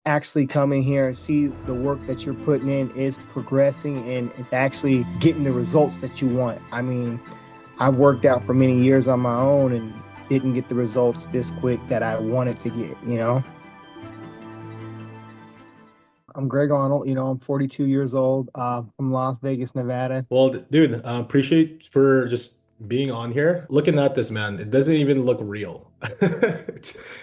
actually come in here and see the work that you're putting in is progressing and it's actually getting the results that you want. I mean, I've worked out for many years on my own and didn't get the results this quick that I wanted to get. I'm Greg Arnold, I'm 42 years old, from Las Vegas, Nevada. Well, dude, appreciate for just being on here. Looking at this, man, it doesn't even look real.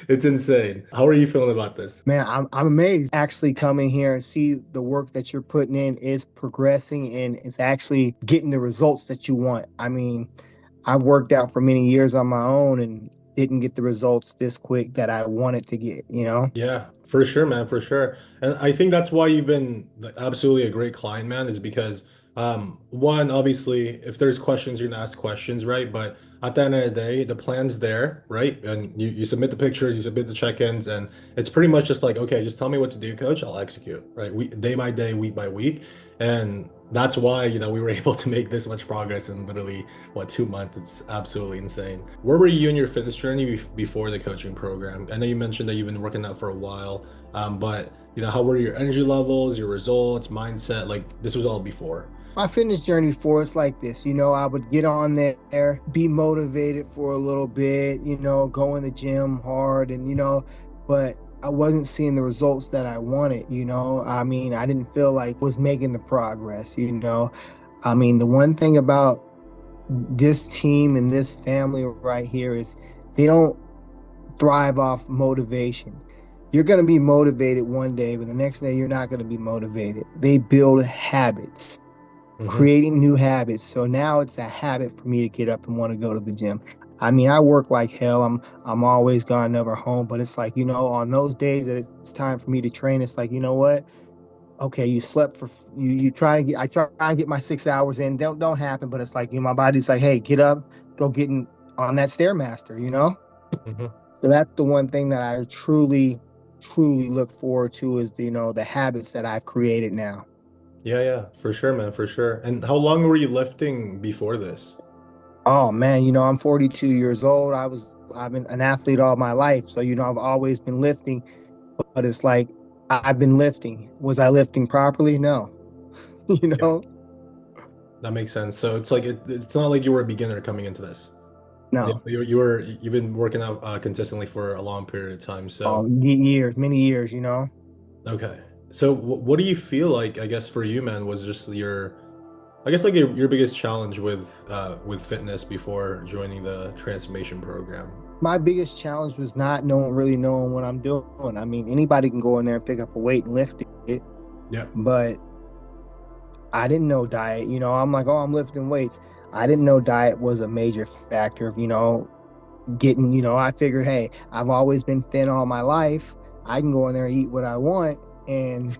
It's insane. How are you feeling about this? Man, I'm amazed actually come in here and see the work that you're putting in is progressing and it's actually getting the results that you want. I mean, I've worked out for many years on my own and didn't get the results this quick that I wanted to get. Yeah, for sure, man, for sure. And I think that's why you've been absolutely a great client, man, is because one, obviously, if there's questions, you're gonna ask questions, right? But at the end of the day, the plan's there, right? And you submit the pictures, you submit the check-ins, and it's pretty much just like, okay, just tell me what to do, coach, I'll execute, right? Day by day, week by week. And that's why, we were able to make this much progress in literally, what, 2 months. It's absolutely insane. Where were you in your fitness journey before the coaching program? I know you mentioned that you've been working out for a while, but how were your energy levels, your results, mindset? Like this was all before. My fitness journey before it's like this, I would get on there, be motivated for a little bit, go in the gym hard but I wasn't seeing the results that I wanted. I mean, I didn't feel like was making the progress. I mean, the one thing about this team and this family right here is they don't thrive off motivation. You're going to be motivated one day, but the next day you're not going to be motivated. They build habits, Hmm. creating new habits. So now it's a habit for me to get up and want to go to the gym. I mean, I work like hell. I'm always gone, never home. But it's like, on those days that it's time for me to train, it's like, you know what? Okay, you slept for you try to get I try and get my 6 hours in. Don't happen, but it's like, my body's like, hey, get up, go get on that stairmaster. Hmm. So that's the one thing that I truly, truly look forward to is the habits that I've created now. Yeah, yeah, for sure, man, for sure. And how long were you lifting before this? Oh man, I'm 42 years old. I've been an athlete all my life. So, I've always been lifting, but it's like I've been lifting. Was I lifting properly? No. You Yeah, know? that makes sense. So it's like it's not like you were a beginner coming into this. No. You've been working out consistently for a long period of time. So Years, many years. okay. So what do you feel like, I guess for you, man, was just I guess like your biggest challenge with fitness before joining the transformation program? My biggest challenge was not really knowing what I'm doing. I mean, anybody can go in there and pick up a weight and lift it, Yeah. but I didn't know diet. I'm like, oh, I'm lifting weights. I didn't know diet was a major factor of, getting, I figured, hey, I've always been thin all my life. I can go in there and eat what I want and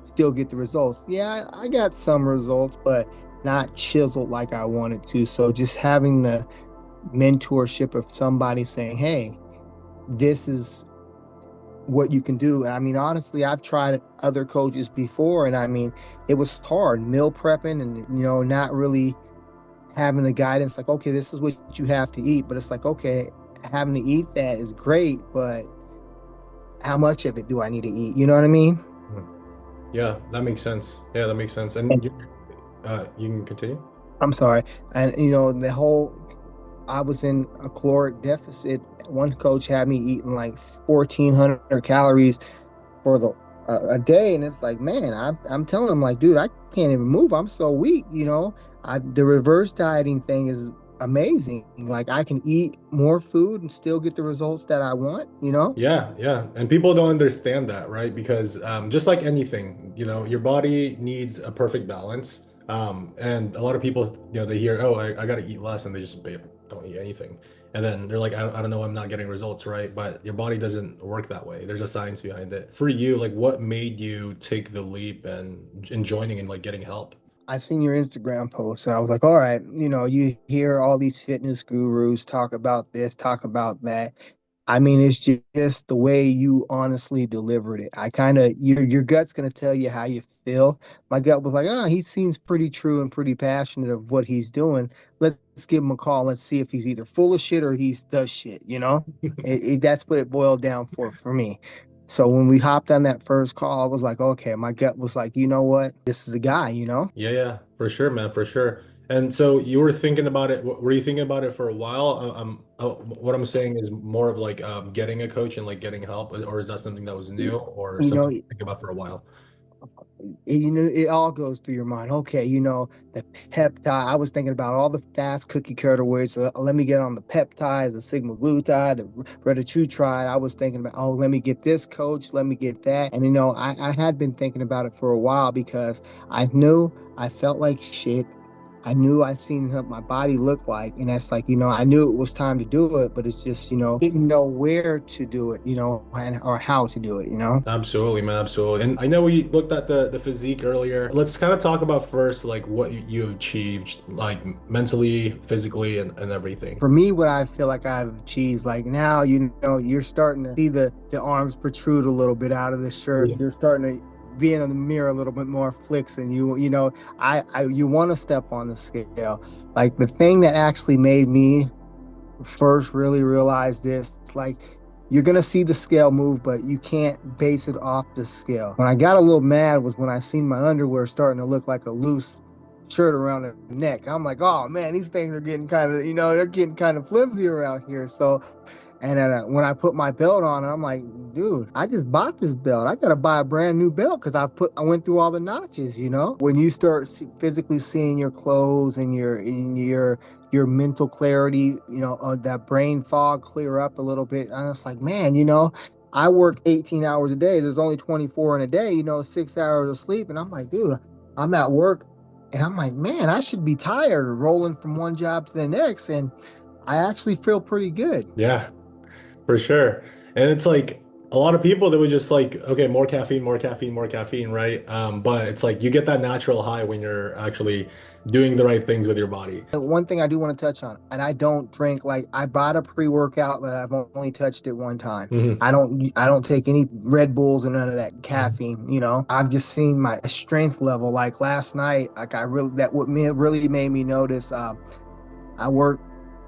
still get the results. Yeah, I got some results, but not chiseled like I wanted to. So just having the mentorship of somebody saying, hey, this is what you can do. And I mean, honestly, I've tried other coaches before, and I mean, it was hard meal prepping and, not really having the guidance like, okay, this is what you have to eat. But it's like, okay, having to eat that is great, but how much of it do I need to eat? You know what I mean? Mhm. Yeah, that makes sense. Yeah, that makes sense. And And you can continue. I'm sorry. And, the whole, I was in a caloric deficit. One coach had me eating like 1,400 calories for a day, and it's like, man, I'm telling him like, dude, I can't even move. I'm so weak. The reverse dieting thing is amazing. Like I can eat more food and still get the results that I want. Yeah, yeah. And people don't understand that, right? Because just like anything, your body needs a perfect balance. And a lot of people, they hear, oh, I got to eat less, and they just don't eat anything. And then they're like, I don't know, I'm not getting results, right? But your body doesn't work that way. There's a science behind it. For you, like what made you take the leap and in joining and like getting help? I seen your Instagram post and I was like, all right, you hear all these fitness gurus talk about this, talk about that. I mean, it's just the way you honestly delivered it. I kind of your gut's gonna tell you how you feel. My gut was like, oh, he seems pretty true and pretty passionate of what he's doing. Let's give him a call. Let's see if he's either full of shit or he's does shit. That's what it boiled down for me. So when we hopped on that first call, I was like, okay, my gut was like, you know what? This is the guy, you know? Yeah, yeah, for sure, man, for sure. And so you were thinking about it. Were you thinking about it for a while? What I'm saying is more of like getting a coach and like getting help, or is that something that was new or You something know, you think about for a while? it all goes through your mind. Okay, the peptide. I was thinking about all the fast cookie cutter ways. So let me get on the peptide, the sigmaglutide, the retatrutide. I was thinking about, oh, let me get this coach, let me get that. And I had been thinking about it for a while because I knew I felt like shit. I knew I seen what my body look like, and that's like, I knew it was time to do it, but it's just, didn't know where to do it, and or how to do it. Absolutely, man, absolutely. And I know we looked at the physique earlier. Let's kind of talk about first like what you've achieved, like mentally, physically, and everything. For me, what I feel like I've achieved, like now, you're starting to see the arms protrude a little bit out of the Yeah. shirts. You're starting to be in the mirror a little bit more flexing. You want to step on the scale. Like the thing that actually made me first really realize this, like you're gonna see the scale move, but you can't base it off the scale. When I got a little mad was when I seen my underwear starting to look like a loose shirt around the neck. I'm like, oh man, these things are getting they're getting kind of flimsy around here. So and then when I put my belt on, I'm like, dude, I just bought this belt. I gotta buy a brand new belt because I went through all the notches. When you start physically seeing your clothes and your mental clarity, that brain fog clear up a little bit. And it's like, man, I work 18 hours a day. There's only 24 in a day. 6 hours of sleep, and I'm like, dude, I'm at work, and I'm like, man, I should be tired, rolling from one job to the next, and I actually feel pretty good. Yeah, for sure. And it's like a lot of people that would just like, okay, more caffeine, more caffeine, more caffeine, right? But it's like you get that natural high when you're actually doing the right things with your body. One thing I do want to touch on, and I don't drink, like I bought a pre-workout, but I've only touched it one time. Hmm. I don't take any Red Bulls and none of that caffeine. I've just seen my strength level. Like last night, like really made me notice. I work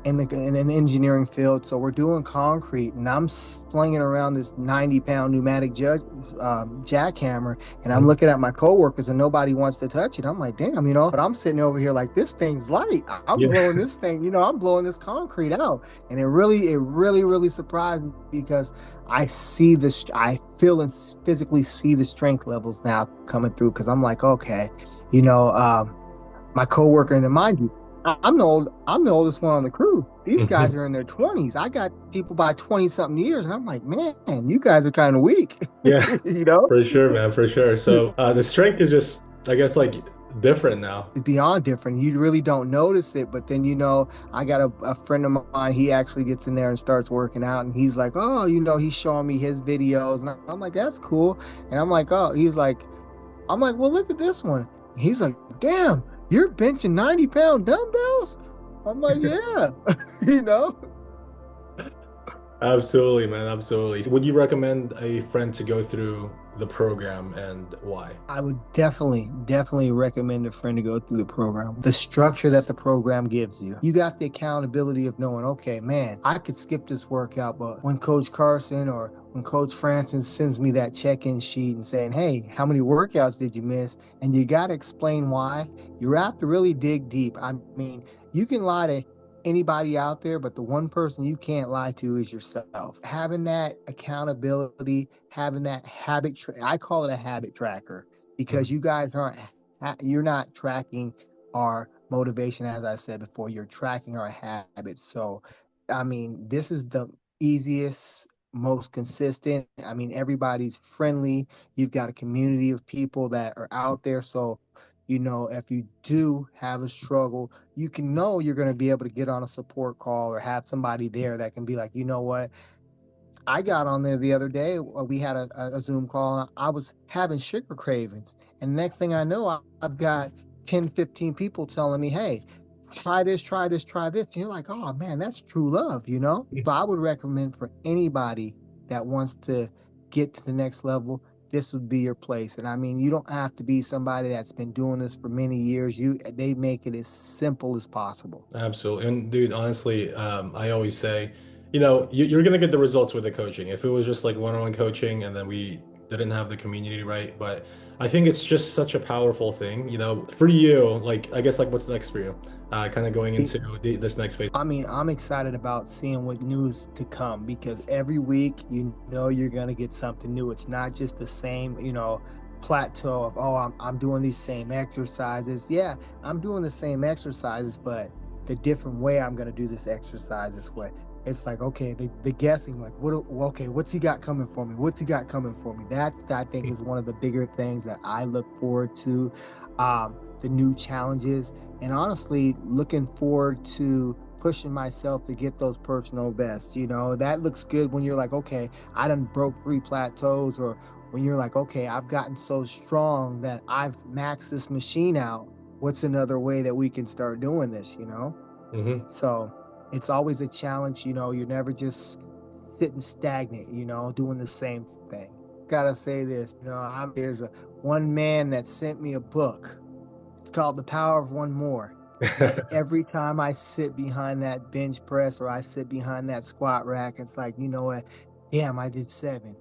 in an engineering field, so we're doing concrete, and I'm slinging around this 90-pound pneumatic jackhammer, and I'm looking at my coworkers, and nobody wants to touch it. I'm like, damn, but I'm sitting over here like this thing's light. I'm Yeah. blowing this thing, I'm blowing this concrete out, and it really surprised me because I feel and physically see the strength levels now coming through because I'm like, okay, you know, um, my coworker, and mind you, I'm the oldest one on the crew. These guys Mhm. are in their 20s. I got people by 20 something years, and I'm like, man, you guys are kind of weak, Yeah, you know? for sure, man, for sure. So the strength is just, I guess, like different now. It's beyond different. You really don't notice it, but then I got a friend of mine. He actually gets in there and starts working out, and he's like, oh, he's showing me his videos, and I'm like, that's cool. And I'm like, oh, I'm like, well, look at this one. He's like, damn, you're benching 90-pound dumbbells? I'm like, yeah, you know? Absolutely, man, absolutely. Would you recommend a friend to go through the program and why? I would definitely recommend a friend to go through the program. The structure that the program gives you. You got the accountability of knowing, okay, man, I could skip this workout, but when Coach Carson or when Coach Francis sends me that check-in sheet and saying, hey, how many workouts did you miss? And you got to explain why. You have to really dig deep. I mean, you can lie to anybody out there, but the one person you can't lie to is yourself. Having that accountability, having that I call it a habit tracker because Mhm. you guys you're not tracking our motivation, as I said before, you're tracking our habits. So, I mean, this is the easiest, most consistent. I mean, everybody's friendly. You've got a community of people that are out there. So, if you do have a struggle, you can know you're going to be able to get on a support call or have somebody there that can be like, you know what? I got on there the other day. We had a Zoom call, and I was having sugar cravings. And next thing I know, I've got 10, 15 people telling me, hey, try this, try this, try this. And you're like, oh man, that's true love. So I would recommend for anybody that wants to get to the next level, this would be your place. And I mean, you don't have to be somebody that's been doing this for many years. They make it as simple as possible. Absolutely. And dude, honestly, I always say, you're gonna get the results with the coaching. If it was just like one-on-one coaching and then we didn't have the community, right? But I think it's just such a powerful thing, for you. Like, I guess like what's next for you? Kind of going into this next phase. I mean, I'm excited about seeing what news to come because every week, you're going to get something new. It's not just the same, plateau of, oh, I'm doing these same exercises. Yeah, I'm doing the same exercises, but the different way I'm going to do this exercise is what it's like, okay, the guessing, like, okay, what's he got coming for me? What's he got coming for me? That I think is one of the bigger things that I look forward to. The new challenges and honestly looking forward to pushing myself to get those personal bests. That looks good when you're like, okay, I done broke 3 plateaus, or when you're like, okay, I've gotten so strong that I've maxed this machine out. What's another way that we can start doing this? Hmm. So it's always a challenge. You're never just sitting stagnant, doing the same thing. Gotta say this, there's one man that sent me a book. It's called The Power of One More. And every time I sit behind that bench press or I sit behind that squat rack, it's like, you know what? Damn, I did 7.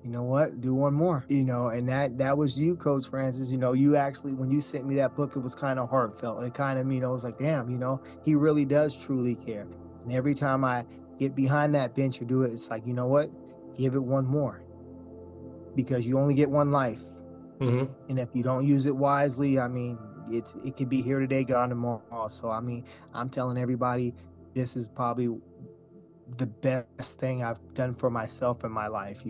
You know what? Do one more. And that was you, Coach Francis. You actually, when you sent me that book, it was kind of heartfelt. It kind of, it was like, damn, he really does truly care. And every time I get behind that bench or do it, it's like, you know what? Give it one more because you only get one life. Hmm. And if you don't use it wisely, I mean, it could be here today, gone tomorrow. So I mean, I'm telling everybody, this is probably the best thing I've done for myself in my life.